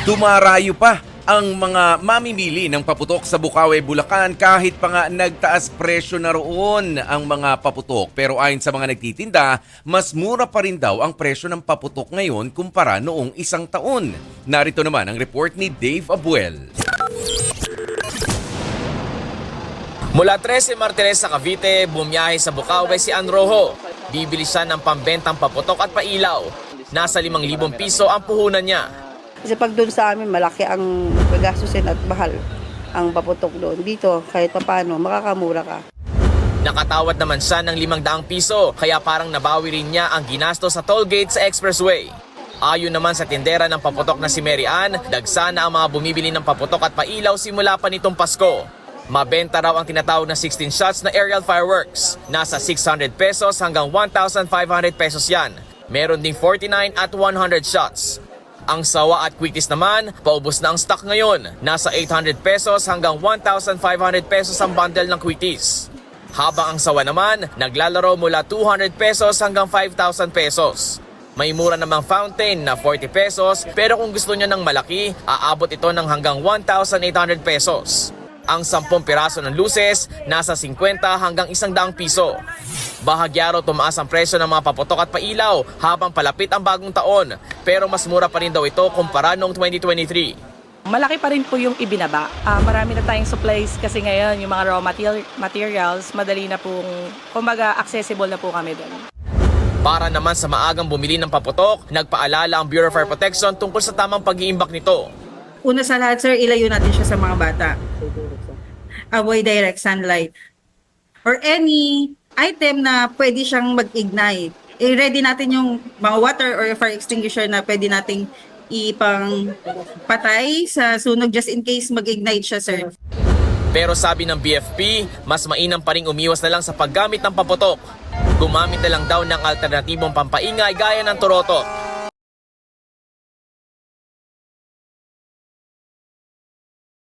Dumarayo pa ang mga mamimili ng paputok sa Bukawi, Bulacan kahit pa nga nagtaas presyo na roon ang mga paputok. Pero ayon sa mga nagtitinda, mas mura pa rin daw ang presyo ng paputok ngayon kumpara noong isang taon. Narito naman ang report ni Dave Abuel. Mula 13 Martires sa Cavite, bumiyahe sa Bukawi si Anrojo. Bibili siya ng pambentang paputok at pailaw. Nasa 5,000 piso ang puhunan niya. Kasi pag doon sa amin, malaki ang gagastusin at bahal ang paputok doon. Dito, kahit paano, makakamura ka. Nakatawad naman siya ng 500 piso, kaya parang nabawi rin niya ang ginasto sa toll gate sa expressway. Ayon naman sa tindera ng paputok na si Mary Ann, dagsa na ang mga bumibili ng paputok at pailaw simula pa nitong Pasko. Mabenta raw ang tinatawag na 16 shots na aerial fireworks. Nasa 600 pesos hanggang 1,500 pesos yan. Meron ding 49 at 100 shots. Ang sawa at quickties naman, paubos na ang stock ngayon. Nasa 800 pesos hanggang 1,500 pesos ang bundle ng quickties. Habang ang sawa naman, naglalaro mula 200 pesos hanggang 5,000 pesos. May mura namang fountain na 40 pesos, pero kung gusto niya ng malaki, aabot ito ng hanggang 1,800 pesos. Ang 10 piraso ng luces, nasa 50 hanggang 100 piso. Bahagya raw tumaas ang presyo ng mga paputok at pailaw habang palapit ang bagong taon, pero mas mura pa rin daw ito kumpara noong 2023. Malaki pa rin po yung ibinaba. Marami na tayong supplies kasi ngayon yung mga raw materials, madali na pong, kumbaga accessible na po kami doon. Para naman sa maagang bumili ng paputok, nagpaalala ang Bureau of Fire Protection tungkol sa tamang pag-iimbak nito. Una sa lahat, sir, ilayo natin siya sa mga bata. Avoid direct sunlight. Or any item na pwede siyang mag-ignite. I-ready natin yung mga water or fire extinguisher na pwede nating ipang patay sa sunog just in case mag-ignite siya, sir. Pero sabi ng BFP, mas mainam pa rin umiwas na lang sa paggamit ng paputok. Gumamit na lang daw ng alternatibong pampaingay gaya ng turotot.